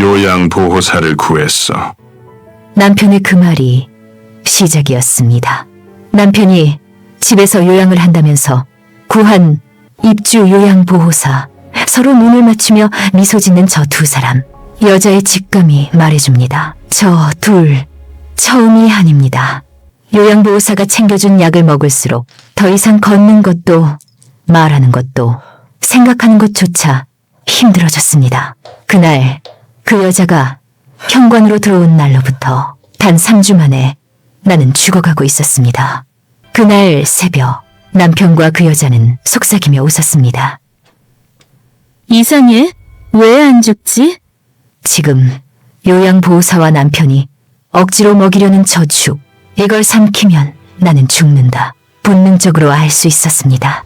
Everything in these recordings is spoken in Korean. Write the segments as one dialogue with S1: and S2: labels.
S1: 요양보호사를 구했어.
S2: 남편의 그 말이 시작이었습니다. 남편이 집에서 요양을 한다면서 구한 입주 요양보호사, 서로 눈을 맞추며 미소 짓는 저 두 사람. 여자의 직감이 말해줍니다. 저 둘 처음이 아닙니다. 요양보호사가 챙겨준 약을 먹을수록 더 이상 걷는 것도 말하는 것도 생각하는 것조차 힘들어졌습니다. 그날 그 여자가 현관으로 들어온 날로부터 단 3주 만에 나는 죽어가고 있었습니다. 그날 새벽 남편과 그 여자는 속삭이며 웃었습니다.
S3: 이상해? 왜 안 죽지?
S2: 지금 요양보호사와 남편이 억지로 먹이려는 저 죽, 이걸 삼키면 나는 죽는다. 본능적으로 알 수 있었습니다.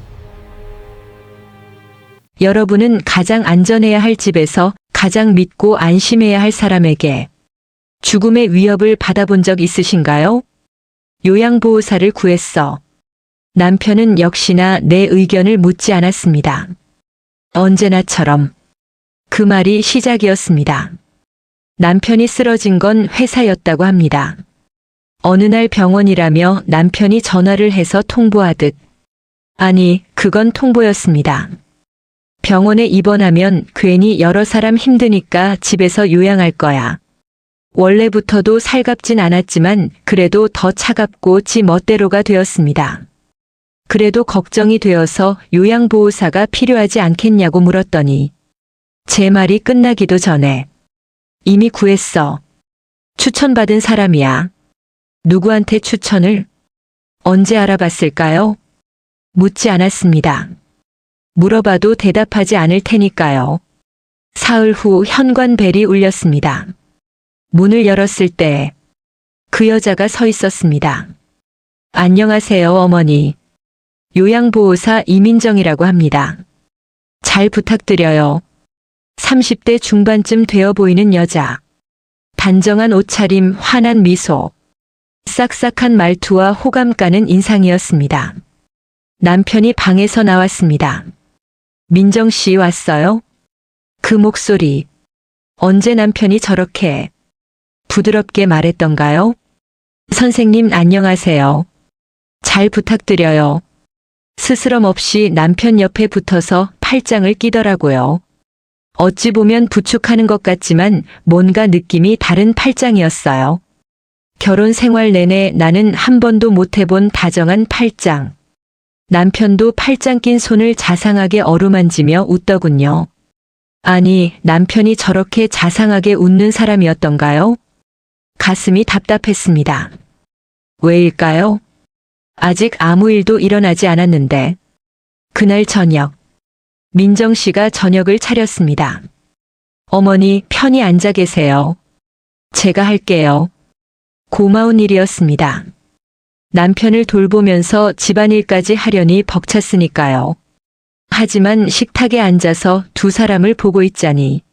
S4: 여러분은 가장 안전해야 할 집에서 가장 믿고 안심해야 할 사람에게 죽음의 위협을 받아본 적 있으신가요? 요양보호사를 구했어. 남편은 역시나 내 의견을 묻지 않았습니다. 언제나처럼 그 말이 시작이었습니다. 남편이 쓰러진 건 회사였다고 합니다. 어느 날 병원이라며 남편이 전화를 해서 통보하듯. 아니, 그건 통보였습니다. 병원에 입원하면 괜히 여러 사람 힘드니까 집에서 요양할 거야. 원래부터도 살갑진 않았지만 그래도 더 차갑고 지 멋대로가 되었습니다. 그래도 걱정이 되어서 요양보호사가 필요하지 않겠냐고 물었더니 제 말이 끝나기도 전에 이미 구했어. 추천받은 사람이야. 누구한테 추천을? 언제 알아봤을까요? 묻지 않았습니다. 물어봐도 대답하지 않을 테니까요. 사흘 후 현관벨이 울렸습니다. 문을 열었을 때 그 여자가 서 있었습니다. 안녕하세요, 어머니. 요양보호사 이민정이라고 합니다. 잘 부탁드려요. 30대 중반쯤 되어 보이는 여자. 단정한 옷차림, 환한 미소. 싹싹한 말투와 호감 가는 인상이었습니다. 남편이 방에서 나왔습니다. 민정 씨 왔어요? 그 목소리. 언제 남편이 저렇게 부드럽게 말했던가요? 선생님 안녕하세요. 잘 부탁드려요. 스스럼 없이 남편 옆에 붙어서 팔짱을 끼더라고요. 어찌 보면 부축하는 것 같지만 뭔가 느낌이 다른 팔짱이었어요. 결혼 생활 내내 나는 한 번도 못 해본 다정한 팔짱. 남편도 팔짱 낀 손을 자상하게 어루만지며 웃더군요. 아니, 남편이 저렇게 자상하게 웃는 사람이었던가요? 가슴이 답답했습니다. 왜일까요? 아직 아무 일도 일어나지 않았는데. 그날 저녁, 민정 씨가 저녁을 차렸습니다. 어머니, 편히 앉아 계세요. 제가 할게요. 고마운 일이었습니다. 남편을 돌보면서 집안일까지 하려니 벅찼으니까요. 하지만 식탁에 앉아서 두 사람을 보고 있자니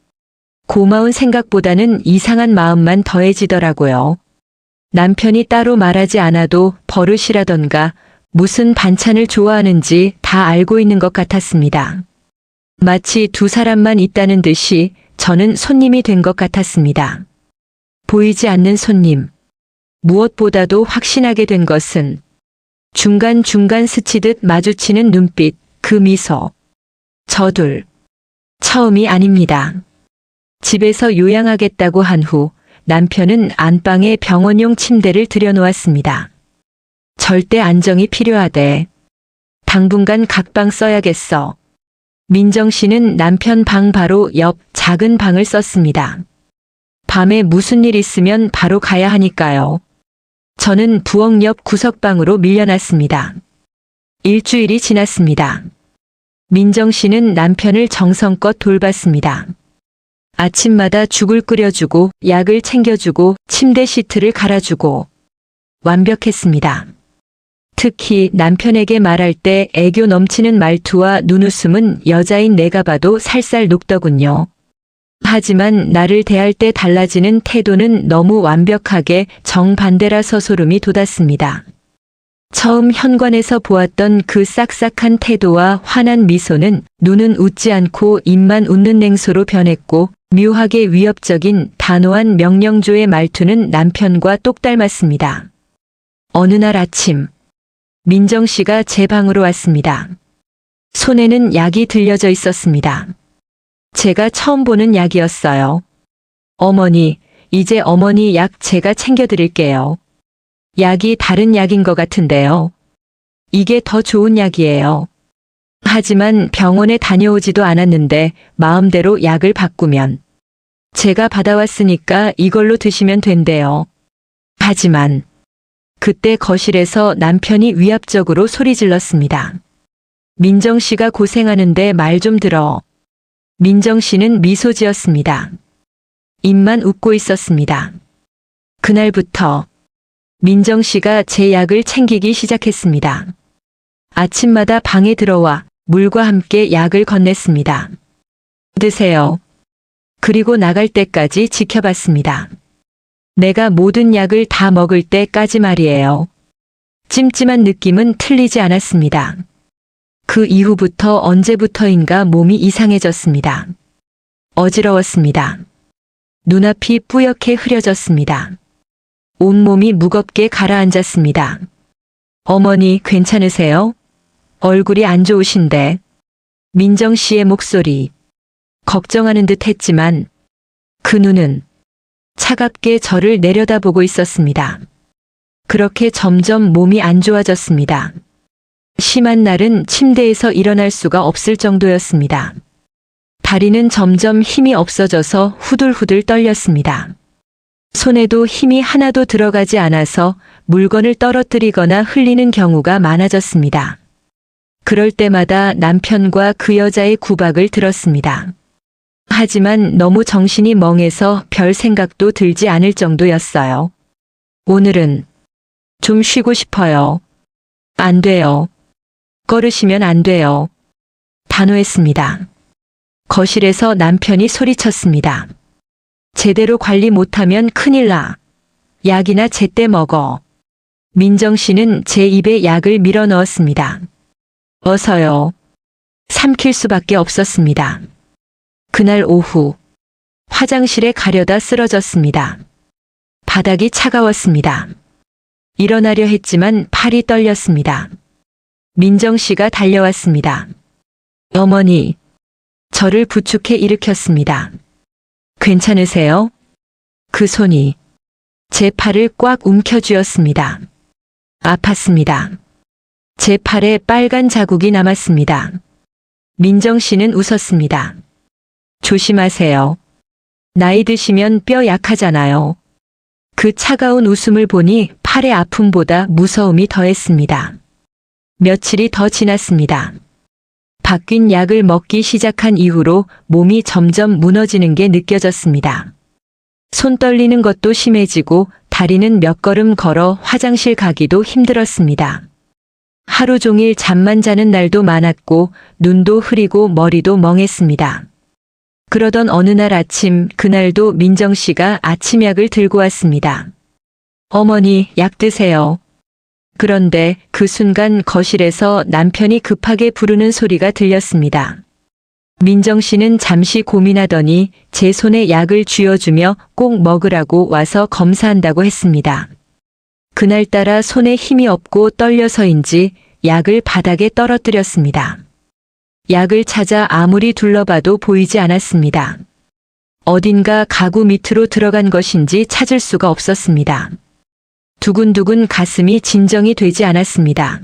S4: 고마운 생각보다는 이상한 마음만 더해지더라고요. 남편이 따로 말하지 않아도 버릇이라던가 무슨 반찬을 좋아하는지 다 알고 있는 것 같았습니다. 마치 두 사람만 있다는 듯이 저는 손님이 된 것 같았습니다. 보이지 않는 손님. 무엇보다도 확신하게 된 것은 중간중간 스치듯 마주치는 눈빛, 그 미소. 저둘 처음이 아닙니다. 집에서 요양하겠다고 한 후 남편은 안방에 병원용 침대를 들여놓았습니다. 절대 안정이 필요하대. 당분간 각방 써야겠어. 민정 씨는 남편 방 바로 옆 작은 방을 썼습니다. 밤에 무슨 일 있으면 바로 가야 하니까요. 저는 부엌 옆 구석방으로 밀려났습니다. 일주일이 지났습니다. 민정 씨는 남편을 정성껏 돌봤습니다. 아침마다 죽을 끓여주고 약을 챙겨주고 침대 시트를 갈아주고 완벽했습니다. 특히 남편에게 말할 때 애교 넘치는 말투와 눈웃음은 여자인 내가 봐도 살살 녹더군요. 하지만 나를 대할 때 달라지는 태도는 너무 완벽하게 정반대라서 소름이 돋았습니다. 처음 현관에서 보았던 그 싹싹한 태도와 환한 미소는 눈은 웃지 않고 입만 웃는 냉소로 변했고 묘하게 위협적인 단호한 명령조의 말투는 남편과 똑 닮았습니다. 어느 날 아침, 민정 씨가 제 방으로 왔습니다. 손에는 약이 들려져 있었습니다. 제가 처음 보는 약이었어요. 어머니, 이제 어머니 약 제가 챙겨드릴게요. 약이 다른 약인 것 같은데요. 이게 더 좋은 약이에요. 하지만 병원에 다녀오지도 않았는데 마음대로 약을 바꾸면 제가 받아왔으니까 이걸로 드시면 된대요. 하지만 그때 거실에서 남편이 위압적으로 소리 질렀습니다. 민정 씨가 고생하는데 말 좀 들어. 민정 씨는 미소 지었습니다. 입만 웃고 있었습니다. 그날부터 민정 씨가 제 약을 챙기기 시작했습니다. 아침마다 방에 들어와 물과 함께 약을 건넸습니다. 드세요. 그리고 나갈 때까지 지켜봤습니다. 내가 모든 약을 다 먹을 때까지 말이에요. 찜찜한 느낌은 틀리지 않았습니다. 그 이후부터 언제부터인가 몸이 이상해졌습니다. 어지러웠습니다. 눈앞이 뿌옇게 흐려졌습니다. 온몸이 무겁게 가라앉았습니다. 어머니 괜찮으세요? 얼굴이 안 좋으신데. 민정 씨의 목소리. 걱정하는 듯 했지만 그 눈은 차갑게 저를 내려다보고 있었습니다. 그렇게 점점 몸이 안 좋아졌습니다. 심한 날은 침대에서 일어날 수가 없을 정도였습니다. 다리는 점점 힘이 없어져서 후들후들 떨렸습니다. 손에도 힘이 하나도 들어가지 않아서 물건을 떨어뜨리거나 흘리는 경우가 많아졌습니다. 그럴 때마다 남편과 그 여자의 구박을 들었습니다. 하지만 너무 정신이 멍해서 별 생각도 들지 않을 정도였어요. 오늘은 좀 쉬고 싶어요. 안 돼요. 걸으시면 안 돼요. 단호했습니다. 거실에서 남편이 소리쳤습니다. 제대로 관리 못하면 큰일 나. 약이나 제때 먹어. 민정 씨는 제 입에 약을 밀어 넣었습니다. 어서요. 삼킬 수밖에 없었습니다. 그날 오후 화장실에 가려다 쓰러졌습니다. 바닥이 차가웠습니다. 일어나려 했지만 팔이 떨렸습니다. 민정 씨가 달려왔습니다. 어머니, 저를 부축해 일으켰습니다. 괜찮으세요? 그 손이 제 팔을 꽉 움켜쥐었습니다. 아팠습니다. 제 팔에 빨간 자국이 남았습니다. 민정 씨는 웃었습니다. 조심하세요. 나이 드시면 뼈 약하잖아요. 그 차가운 웃음을 보니 팔의 아픔보다 무서움이 더했습니다. 며칠이 더 지났습니다. 바뀐 약을 먹기 시작한 이후로 몸이 점점 무너지는 게 느껴졌습니다. 손 떨리는 것도 심해지고 다리는 몇 걸음 걸어 화장실 가기도 힘들었습니다. 하루 종일 잠만 자는 날도 많았고 눈도 흐리고 머리도 멍했습니다. 그러던 어느 날 아침, 그날도 민정 씨가 아침약을 들고 왔습니다. 어머니, 약 드세요. 그런데 그 순간 거실에서 남편이 급하게 부르는 소리가 들렸습니다. 민정 씨는 잠시 고민하더니 제 손에 약을 쥐어주며 꼭 먹으라고 와서 검사한다고 했습니다. 그날따라 손에 힘이 없고 떨려서인지 약을 바닥에 떨어뜨렸습니다. 약을 찾아 아무리 둘러봐도 보이지 않았습니다. 어딘가 가구 밑으로 들어간 것인지 찾을 수가 없었습니다. 두근두근 가슴이 진정이 되지 않았습니다.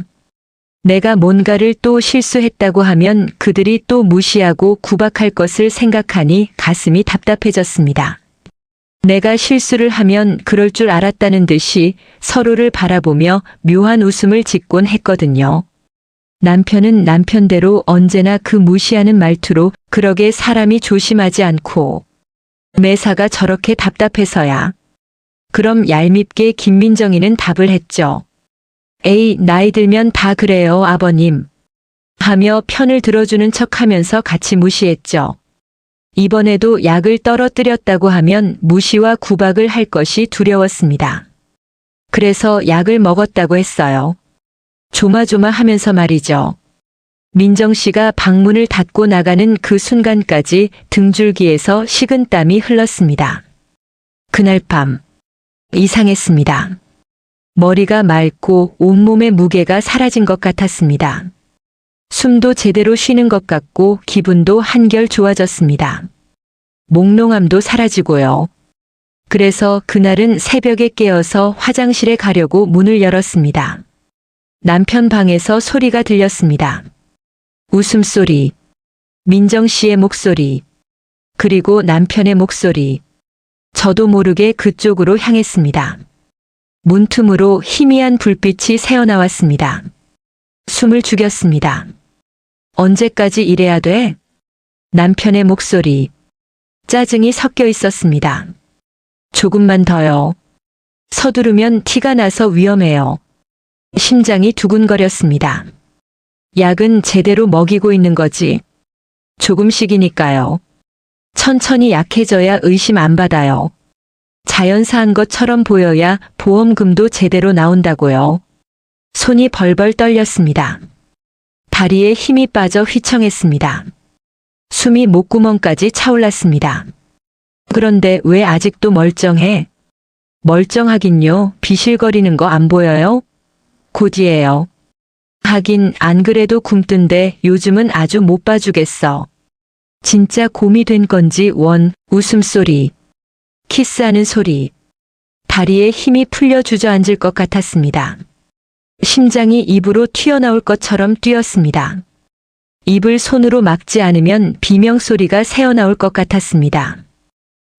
S4: 내가 뭔가를 또 실수했다고 하면 그들이 또 무시하고 구박할 것을 생각하니 가슴이 답답해졌습니다. 내가 실수를 하면 그럴 줄 알았다는 듯이 서로를 바라보며 묘한 웃음을 짓곤 했거든요. 남편은 남편대로 언제나 그 무시하는 말투로 그러게 사람이 조심하지 않고 매사가 저렇게 답답해서야. 그럼 얄밉게 김민정이는 답을 했죠. 에이, 나이 들면 다 그래요, 아버님. 하며 편을 들어주는 척하면서 같이 무시했죠. 이번에도 약을 떨어뜨렸다고 하면 무시와 구박을 할 것이 두려웠습니다. 그래서 약을 먹었다고 했어요. 조마조마하면서 말이죠. 민정 씨가 방문을 닫고 나가는 그 순간까지 등줄기에서 식은땀이 흘렀습니다. 그날 밤, 이상했습니다. 머리가 맑고 온몸의 무게가 사라진 것 같았습니다. 숨도 제대로 쉬는 것 같고 기분도 한결 좋아졌습니다. 몽롱함도 사라지고요. 그래서 그날은 새벽에 깨어서 화장실에 가려고 문을 열었습니다. 남편 방에서 소리가 들렸습니다. 웃음소리, 민정 씨의 목소리, 그리고 남편의 목소리. 저도 모르게 그쪽으로 향했습니다. 문틈으로 희미한 불빛이 새어나왔습니다. 숨을 죽였습니다. 언제까지 이래야 돼? 남편의 목소리. 짜증이 섞여 있었습니다. 조금만 더요. 서두르면 티가 나서 위험해요. 심장이 두근거렸습니다. 약은 제대로 먹이고 있는 거지. 조금씩이니까요. 천천히 약해져야 의심 안 받아요. 자연사한 것처럼 보여야 보험금도 제대로 나온다고요. 손이 벌벌 떨렸습니다. 다리에 힘이 빠져 휘청했습니다. 숨이 목구멍까지 차올랐습니다. 그런데 왜 아직도 멀쩡해? 멀쩡하긴요. 비실거리는 거 안 보여요? 곧이에요. 하긴 안 그래도 굶던데 요즘은 아주 못 봐주겠어. 진짜 곰이 된 건지 웃음소리, 키스하는 소리. 다리에 힘이 풀려 주저앉을 것 같았습니다. 심장이 입으로 튀어나올 것처럼 뛰었습니다. 입을 손으로 막지 않으면 비명소리가 새어나올 것 같았습니다.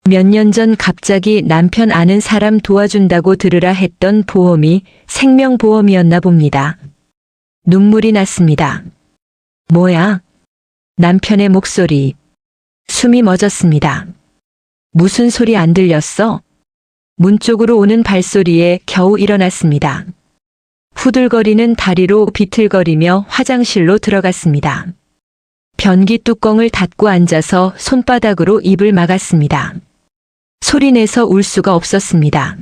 S4: 몇 년 전 갑자기 남편 아는 사람 도와준다고 들으라 했던 보험이 생명보험이었나 봅니다. 눈물이 났습니다. 뭐야? 남편의 목소리. 숨이 멎었습니다. 무슨 소리 안 들렸어? 문 쪽으로 오는 발소리에 겨우 일어났습니다. 후들거리는 다리로 비틀거리며 화장실로 들어갔습니다. 변기 뚜껑을 닫고 앉아서 손바닥으로 입을 막았습니다. 소리내서 울 수가 없었습니다.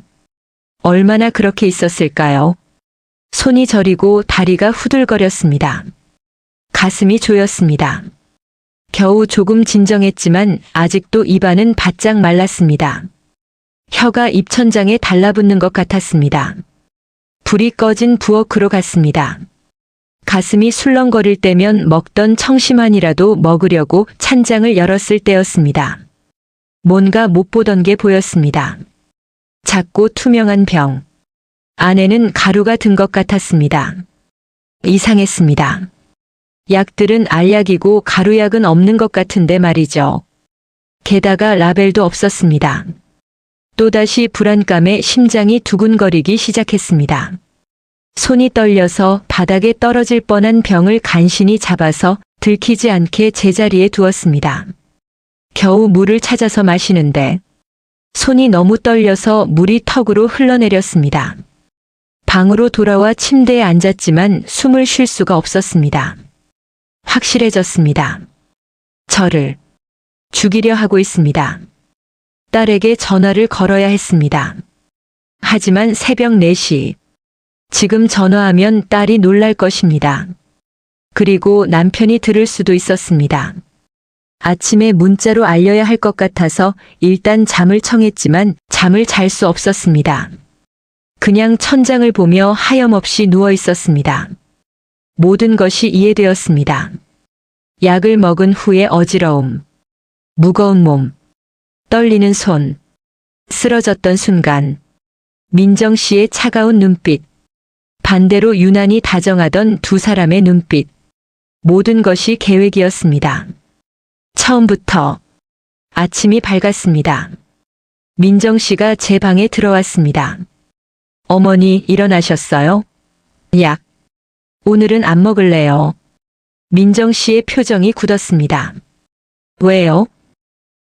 S4: 얼마나 그렇게 있었을까요? 손이 저리고 다리가 후들거렸습니다. 가슴이 조였습니다. 겨우 조금 진정했지만 아직도 입안은 바짝 말랐습니다. 혀가 입천장에 달라붙는 것 같았습니다. 불이 꺼진 부엌으로 갔습니다. 가슴이 술렁거릴 때면 먹던 청심환이라도 먹으려고 찬장을 열었을 때였습니다. 뭔가 못 보던 게 보였습니다. 작고 투명한 병. 안에는 가루가 든 것 같았습니다. 이상했습니다. 약들은 알약이고 가루약은 없는 것 같은데 말이죠. 게다가 라벨도 없었습니다. 또다시 불안감에 심장이 두근거리기 시작했습니다. 손이 떨려서 바닥에 떨어질 뻔한 병을 간신히 잡아서 들키지 않게 제자리에 두었습니다. 겨우 물을 찾아서 마시는데 손이 너무 떨려서 물이 턱으로 흘러내렸습니다. 방으로 돌아와 침대에 앉았지만 숨을 쉴 수가 없었습니다. 확실해졌습니다. 저를 죽이려 하고 있습니다. 딸에게 전화를 걸어야 했습니다. 하지만 새벽 4시. 지금 전화하면 딸이 놀랄 것입니다. 그리고 남편이 들을 수도 있었습니다. 아침에 문자로 알려야 할 것 같아서 일단 잠을 청했지만 잠을 잘 수 없었습니다. 그냥 천장을 보며 하염없이 누워 있었습니다. 모든 것이 이해되었습니다. 약을 먹은 후의 어지러움, 무거운 몸, 떨리는 손, 쓰러졌던 순간, 민정 씨의 차가운 눈빛, 반대로 유난히 다정하던 두 사람의 눈빛, 모든 것이 계획이었습니다. 처음부터. 아침이 밝았습니다. 민정 씨가 제 방에 들어왔습니다. 어머니 일어나셨어요? 약. 오늘은 안 먹을래요. 민정 씨의 표정이 굳었습니다. 왜요?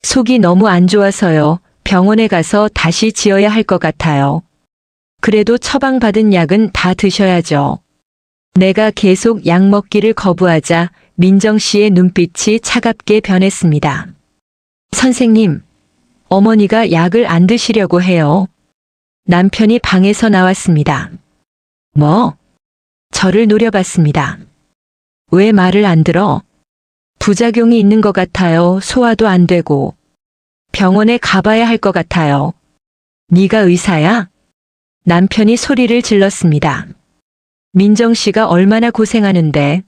S4: 속이 너무 안 좋아서요. 병원에 가서 다시 지어야 할 것 같아요. 그래도 처방받은 약은 다 드셔야죠. 내가 계속 약 먹기를 거부하자 민정 씨의 눈빛이 차갑게 변했습니다. 선생님, 어머니가 약을 안 드시려고 해요. 남편이 방에서 나왔습니다. 뭐? 저를 노려봤습니다. 왜 말을 안 들어? 부작용이 있는 것 같아요. 소화도 안 되고. 병원에 가봐야 할 것 같아요. 네가 의사야? 남편이 소리를 질렀습니다. 민정 씨가 얼마나 고생하는데.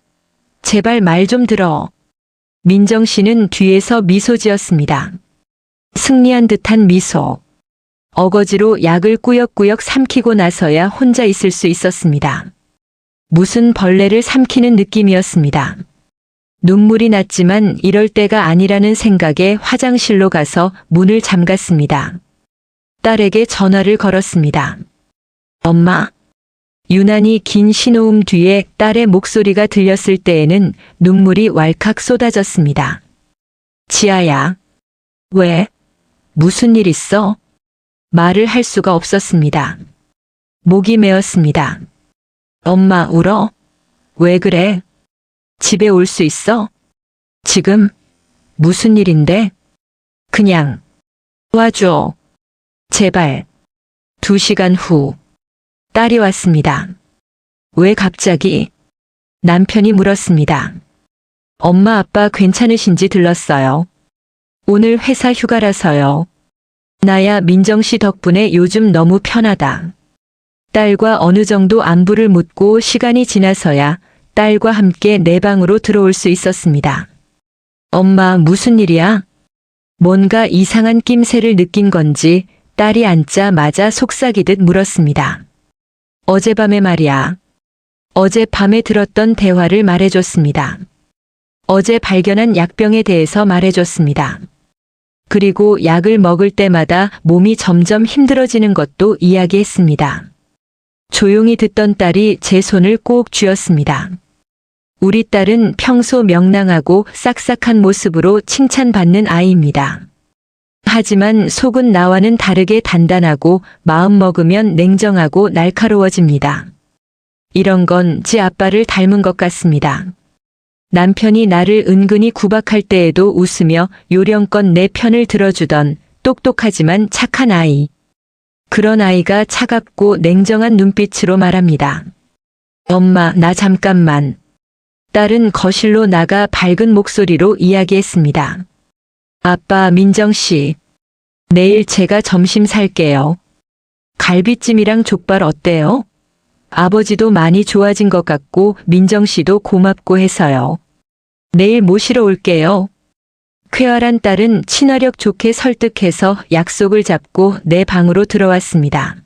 S4: 제발 말 좀 들어. 민정 씨는 뒤에서 미소 지었습니다. 승리한 듯한 미소. 어거지로 약을 꾸역꾸역 삼키고 나서야 혼자 있을 수 있었습니다. 무슨 벌레를 삼키는 느낌이었습니다. 눈물이 났지만 이럴 때가 아니라는 생각에 화장실로 가서 문을 잠갔습니다. 딸에게 전화를 걸었습니다. 엄마. 유난히 긴 신호음 뒤에 딸의 목소리가 들렸을 때에는 눈물이 왈칵 쏟아졌습니다. 지아야. 왜? 무슨 일 있어? 말을 할 수가 없었습니다. 목이 메었습니다. 엄마 울어? 왜 그래? 집에 올 수 있어? 지금? 무슨 일인데? 그냥 와줘. 제발. 2시간 후. 딸이 왔습니다. 왜 갑자기? 남편이 물었습니다. 엄마 아빠 괜찮으신지 들렀어요. 오늘 회사 휴가라서요. 나야 민정 씨 덕분에 요즘 너무 편하다. 딸과 어느 정도 안부를 묻고 시간이 지나서야 딸과 함께 내 방으로 들어올 수 있었습니다. 엄마 무슨 일이야? 뭔가 이상한 낌새를 느낀 건지 딸이 앉자마자 속삭이듯 물었습니다. 어젯밤에 말이야. 어젯밤에 들었던 대화를 말해줬습니다. 어제 발견한 약병에 대해서 말해줬습니다. 그리고 약을 먹을 때마다 몸이 점점 힘들어지는 것도 이야기했습니다. 조용히 듣던 딸이 제 손을 꼭 쥐었습니다. 우리 딸은 평소 명랑하고 싹싹한 모습으로 칭찬받는 아이입니다. 하지만 속은 나와는 다르게 단단하고 마음 먹으면 냉정하고 날카로워집니다. 이런 건 지 아빠를 닮은 것 같습니다. 남편이 나를 은근히 구박할 때에도 웃으며 요령껏 내 편을 들어주던 똑똑하지만 착한 아이. 그런 아이가 차갑고 냉정한 눈빛으로 말합니다. 엄마, 나 잠깐만. 딸은 거실로 나가 밝은 목소리로 이야기했습니다. 아빠, 민정 씨. 내일 제가 점심 살게요. 갈비찜이랑 족발 어때요? 아버지도 많이 좋아진 것 같고 민정 씨도 고맙고 해서요. 내일 모시러 올게요. 쾌활한 딸은 친화력 좋게 설득해서 약속을 잡고 내 방으로 들어왔습니다.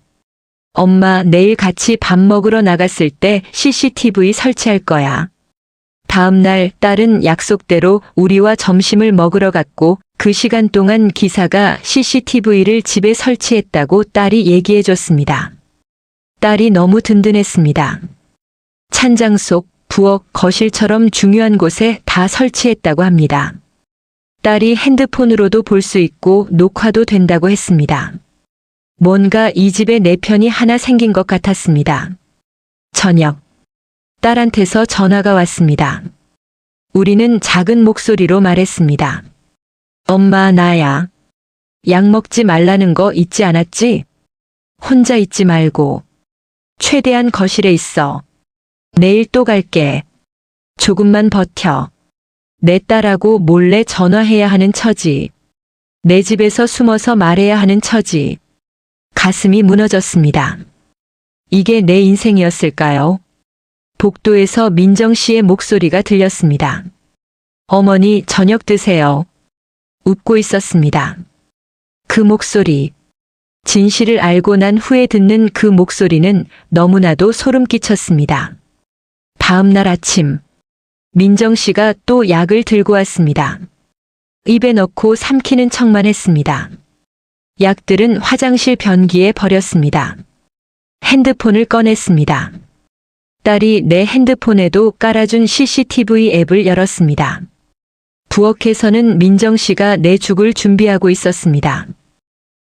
S4: 엄마, 내일 같이 밥 먹으러 나갔을 때 CCTV 설치할 거야. 다음 날 딸은 약속대로 우리와 점심을 먹으러 갔고 그 시간 동안 기사가 CCTV를 집에 설치했다고 딸이 얘기해 줬습니다. 딸이 너무 든든했습니다. 찬장 속, 부엌, 거실처럼 중요한 곳에 다 설치했다고 합니다. 딸이 핸드폰으로도 볼 수 있고 녹화도 된다고 했습니다. 뭔가 이 집에 내 편이 하나 생긴 것 같았습니다. 저녁. 딸한테서 전화가 왔습니다. 우리는 작은 목소리로 말했습니다. 엄마, 나야. 약 먹지 말라는 거 잊지 않았지? 혼자 있지 말고. 최대한 거실에 있어. 내일 또 갈게. 조금만 버텨. 내 딸하고 몰래 전화해야 하는 처지. 내 집에서 숨어서 말해야 하는 처지. 가슴이 무너졌습니다. 이게 내 인생이었을까요? 복도에서 민정 씨의 목소리가 들렸습니다. 어머니, 저녁 드세요. 웃고 있었습니다. 그 목소리. 진실을 알고 난 후에 듣는 그 목소리는 너무나도 소름 끼쳤습니다. 다음 날 아침, 민정 씨가 또 약을 들고 왔습니다. 입에 넣고 삼키는 척만 했습니다. 약들은 화장실 변기에 버렸습니다. 핸드폰을 꺼냈습니다. 딸이 내 핸드폰에도 깔아준 CCTV 앱을 열었습니다. 부엌에서는 민정 씨가 내 죽을 준비하고 있었습니다.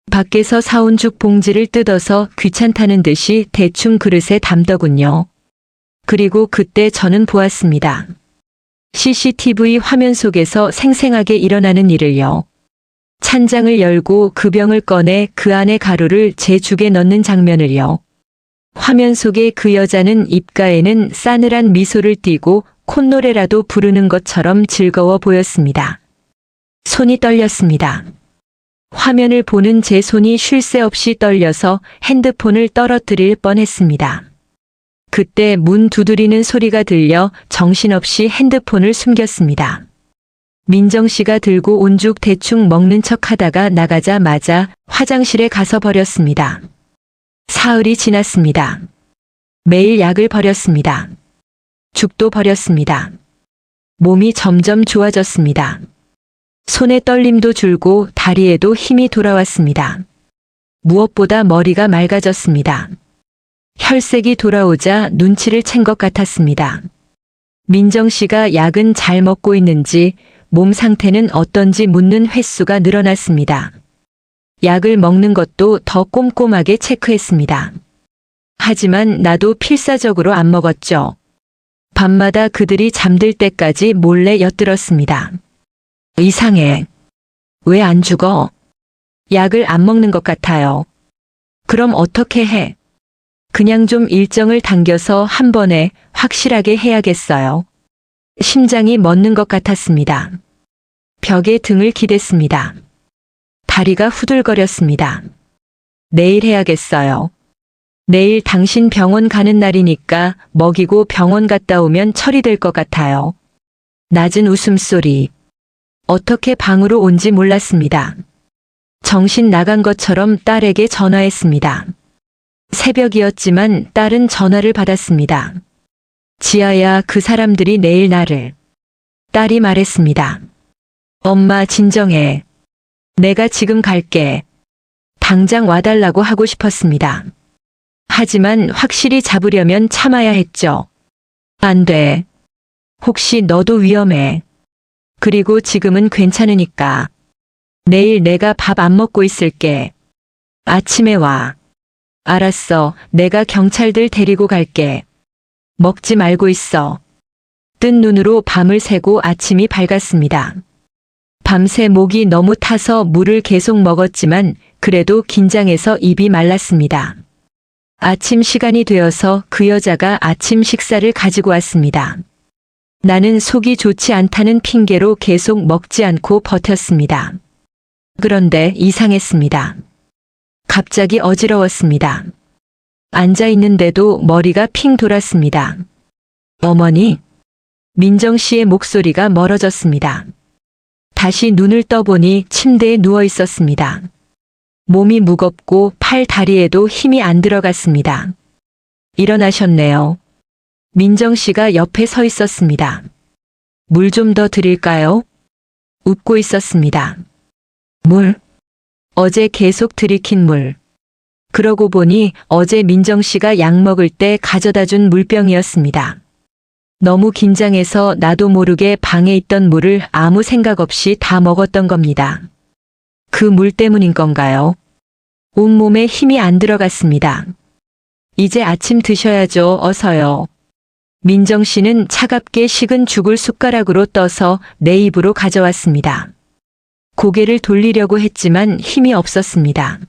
S4: 밖에서 사온 죽 봉지를 뜯어서 귀찮다는 듯이 대충 그릇에 담더군요. 그리고 그때 저는 보았습니다. CCTV 화면 속에서 생생하게 일어나는 일을요. 찬장을 열고 그 병을 꺼내 그 안에 가루를 제 죽에 넣는 장면을요. 화면 속의 그 여자는 입가에는 싸늘한 미소를 띠고 콧노래라도 부르는 것처럼 즐거워 보였습니다. 손이 떨렸습니다. 화면을 보는 제 손이 쉴 새 없이 떨려서 핸드폰을 떨어뜨릴 뻔했습니다. 그때 문 두드리는 소리가 들려 정신없이 핸드폰을 숨겼습니다. 민정 씨가 들고 온 죽 대충 먹는 척 하다가 나가자마자 화장실에 가서 버렸습니다. 사흘이 지났습니다. 매일 약을 버렸습니다. 죽도 버렸습니다. 몸이 점점 좋아졌습니다. 손의 떨림도 줄고 다리에도 힘이 돌아왔습니다. 무엇보다 머리가 맑아졌습니다. 혈색이 돌아오자 눈치를 챈 것 같았습니다. 민정 씨가 약은 잘 먹고 있는지 몸 상태는 어떤지 묻는 횟수가 늘어났습니다. 약을 먹는 것도 더 꼼꼼하게 체크했습니다. 하지만 나도 필사적으로 안 먹었죠. 밤마다 그들이 잠들 때까지 몰래 엿들었습니다. 이상해. 왜 안 죽어? 약을 안 먹는 것 같아요. 그럼 어떻게 해? 그냥 좀 일정을 당겨서 한 번에 확실하게 해야겠어요. 심장이 멎는 것 같았습니다. 벽에 등을 기댔습니다. 다리가 후들거렸습니다. 내일 해야겠어요. 내일 당신 병원 가는 날이니까 먹이고 병원 갔다 오면 처리될 것 같아요. 낮은 웃음소리. 어떻게 방으로 온지 몰랐습니다. 정신 나간 것처럼 딸에게 전화했습니다. 새벽이었지만 딸은 전화를 받았습니다. 지아야, 그 사람들이 내일 나를. 딸이 말했습니다. 엄마, 진정해. 내가 지금 갈게. 당장 와달라고 하고 싶었습니다. 하지만 확실히 잡으려면 참아야 했죠. 안 돼. 혹시 너도 위험해. 그리고 지금은 괜찮으니까. 내일 내가 밥 안 먹고 있을게. 아침에 와. 알았어. 내가 경찰들 데리고 갈게. 먹지 말고 있어. 뜬 눈으로 밤을 새고 아침이 밝았습니다. 밤새 목이 너무 타서 물을 계속 먹었지만 그래도 긴장해서 입이 말랐습니다. 아침 시간이 되어서 그 여자가 아침 식사를 가지고 왔습니다. 나는 속이 좋지 않다는 핑계로 계속 먹지 않고 버텼습니다. 그런데 이상했습니다. 갑자기 어지러웠습니다. 앉아 있는데도 머리가 핑 돌았습니다. 어머니? 민정 씨의 목소리가 멀어졌습니다. 다시 눈을 떠보니 침대에 누워 있었습니다. 몸이 무겁고 팔 다리에도 힘이 안 들어갔습니다. 일어나셨네요. 민정 씨가 옆에 서 있었습니다. 물 좀 더 드릴까요? 웃고 있었습니다. 물? 어제 계속 들이킨 물. 그러고 보니 어제 민정 씨가 약 먹을 때 가져다 준 물병이었습니다. 너무 긴장해서 나도 모르게 방에 있던 물을 아무 생각 없이 다 먹었던 겁니다. 그 물 때문인 건가요? 온몸에 힘이 안 들어갔습니다. 이제 아침 드셔야죠. 어서요. 민정 씨는 차갑게 식은 죽을 숟가락으로 떠서 내 입으로 가져왔습니다. 고개를 돌리려고 했지만 힘이 없었습니다.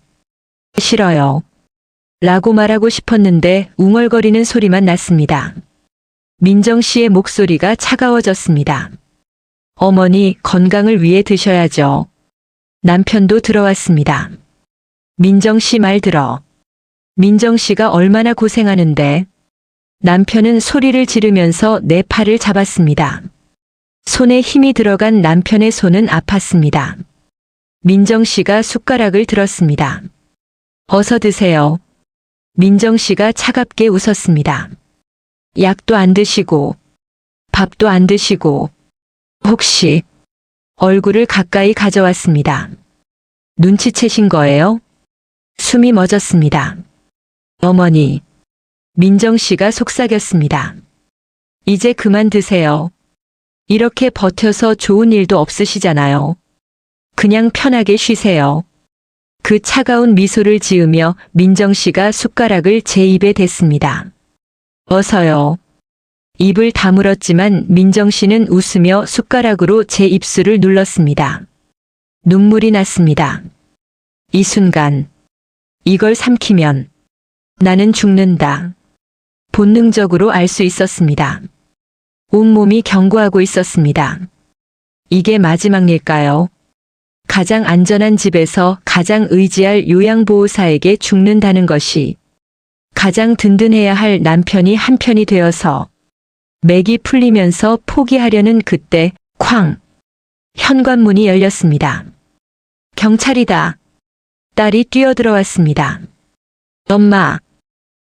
S4: 싫어요. 라고 말하고 싶었는데 웅얼거리는 소리만 났습니다. 민정 씨의 목소리가 차가워졌습니다. 어머니, 건강을 위해 드셔야죠. 남편도 들어왔습니다. 민정 씨 말 들어. 민정 씨가 얼마나 고생하는데. 남편은 소리를 지르면서 내 팔을 잡았습니다. 손에 힘이 들어간 남편의 손은 아팠습니다. 민정 씨가 숟가락을 들었습니다. 어서 드세요. 민정 씨가 차갑게 웃었습니다. 약도 안 드시고, 밥도 안 드시고, 혹시 얼굴을 가까이 가져왔습니다. 눈치채신 거예요? 숨이 멎었습니다. 어머니, 민정 씨가 속삭였습니다. 이제 그만 드세요. 이렇게 버텨서 좋은 일도 없으시잖아요. 그냥 편하게 쉬세요. 그 차가운 미소를 지으며 민정 씨가 숟가락을 제 입에 댔습니다. 어서요. 입을 다물었지만 민정 씨는 웃으며 숟가락으로 제 입술을 눌렀습니다. 눈물이 났습니다. 이 순간, 이걸 삼키면 나는 죽는다. 본능적으로 알 수 있었습니다. 온몸이 경고하고 있었습니다. 이게 마지막 일까요? 가장 안전한 집에서 가장 의지할 요양보호사에게 죽는다는 것이 가장 든든해야 할 남편이 한편이 되어서 맥이 풀리면서 포기하려는 그때 쾅! 현관문이 열렸습니다. 경찰이다. 딸이 뛰어들어왔습니다. 엄마.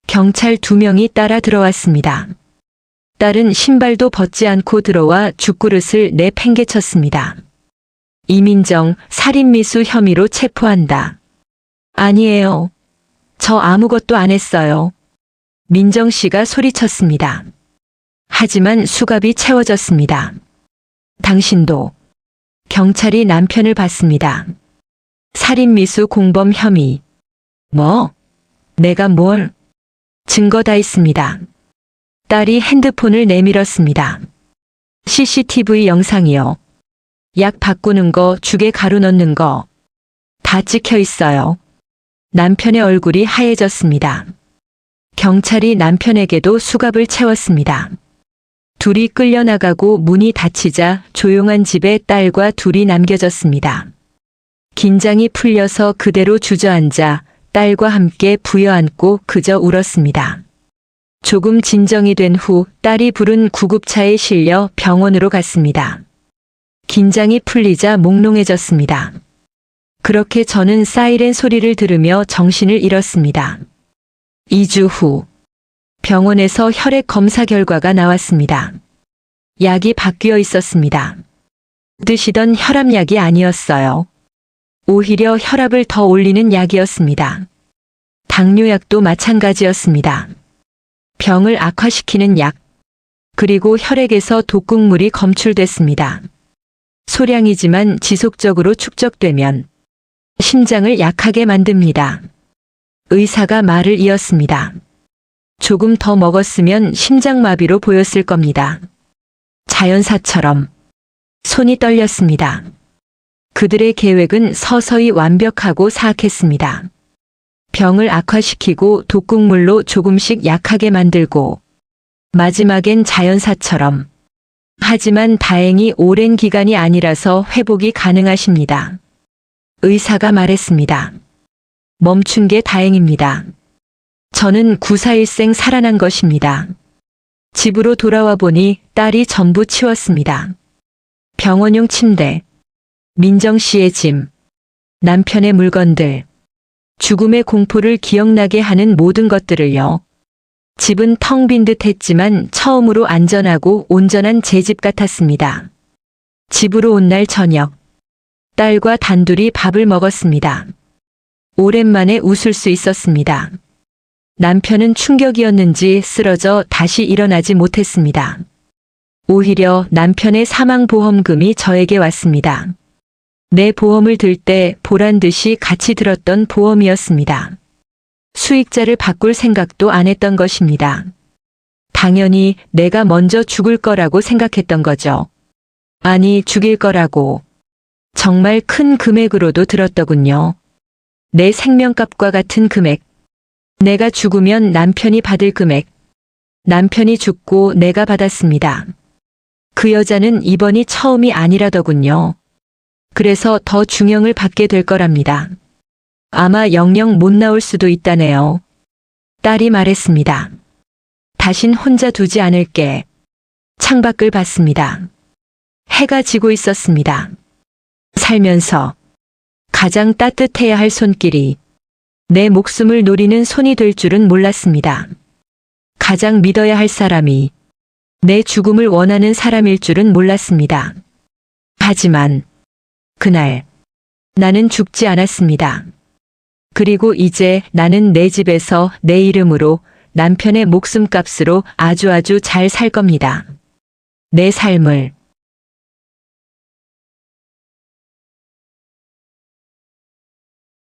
S4: 경찰 2명이 따라 들어왔습니다. 딸은 신발도 벗지 않고 들어와 죽그릇을 내팽개쳤습니다. 이민정 살인미수 혐의로 체포한다. 아니에요. 저 아무것도 안 했어요. 민정 씨가 소리쳤습니다. 하지만 수갑이 채워졌습니다. 당신도. 경찰이 남편을 봤습니다. 살인미수 공범 혐의. 뭐? 내가 뭘? 증거 다 있습니다. 딸이 핸드폰을 내밀었습니다. CCTV 영상이요. 약 바꾸는 거, 죽에 가루 넣는 거. 다 찍혀 있어요. 남편의 얼굴이 하얘졌습니다. 경찰이 남편에게도 수갑을 채웠습니다. 둘이 끌려나가고 문이 닫히자 조용한 집에 딸과 둘이 남겨졌습니다. 긴장이 풀려서 그대로 주저앉아 딸과 함께 부여앉고 그저 울었습니다. 조금 진정이 된 후 딸이 부른 구급차에 실려 병원으로 갔습니다. 긴장이 풀리자 몽롱해졌습니다. 그렇게 저는 사이렌 소리를 들으며 정신을 잃었습니다. 2주 후 병원에서 혈액 검사 결과가 나왔습니다. 약이 바뀌어 있었습니다. 드시던 혈압약이 아니었어요. 오히려 혈압을 더 올리는 약이었습니다. 당뇨약도 마찬가지였습니다. 병을 악화시키는 약, 그리고 혈액에서 독극물이 검출됐습니다. 소량이지만 지속적으로 축적되면 심장을 약하게 만듭니다. 의사가 말을 이었습니다. 조금 더 먹었으면 심장마비로 보였을 겁니다. 자연사처럼 손이 떨렸습니다. 그들의 계획은 서서히 완벽하고 사악했습니다. 병을 악화시키고 독극물로 조금씩 약하게 만들고 마지막엔 자연사처럼. 하지만 다행히 오랜 기간이 아니라서 회복이 가능하십니다. 의사가 말했습니다. 멈춘 게 다행입니다. 저는 941생 살아난 것입니다. 집으로 돌아와 보니 딸이 전부 치웠습니다. 병원용 침대, 민정 씨의 짐, 남편의 물건들, 죽음의 공포를 기억나게 하는 모든 것들을요. 집은 텅 빈 듯 했지만 처음으로 안전하고 온전한 제 집 같았습니다. 집으로 온 날 저녁, 딸과 단둘이 밥을 먹었습니다. 오랜만에 웃을 수 있었습니다. 남편은 충격이었는지 쓰러져 다시 일어나지 못했습니다. 오히려 남편의 사망보험금이 저에게 왔습니다. 내 보험을 들 때 보란 듯이 같이 들었던 보험이었습니다. 수익자를 바꿀 생각도 안 했던 것입니다. 당연히 내가 먼저 죽을 거라고 생각했던 거죠. 아니, 죽일 거라고. 정말 큰 금액으로도 들었더군요. 내 생명값과 같은 금액. 내가 죽으면 남편이 받을 금액. 남편이 죽고 내가 받았습니다. 그 여자는 이번이 처음이 아니라더군요. 그래서 더 중형을 받게 될 거랍니다. 아마 영영 못 나올 수도 있다네요. 딸이 말했습니다. 다신 혼자 두지 않을게. 창밖을 봤습니다. 해가 지고 있었습니다. 살면서 가장 따뜻해야 할 손길이 내 목숨을 노리는 손이 될 줄은 몰랐습니다. 가장 믿어야 할 사람이 내 죽음을 원하는 사람일 줄은 몰랐습니다. 하지만 그날 나는 죽지 않았습니다. 그리고 이제 나는 내 집에서 내 이름으로 남편의 목숨값으로 아주 잘 살 겁니다. 내 삶을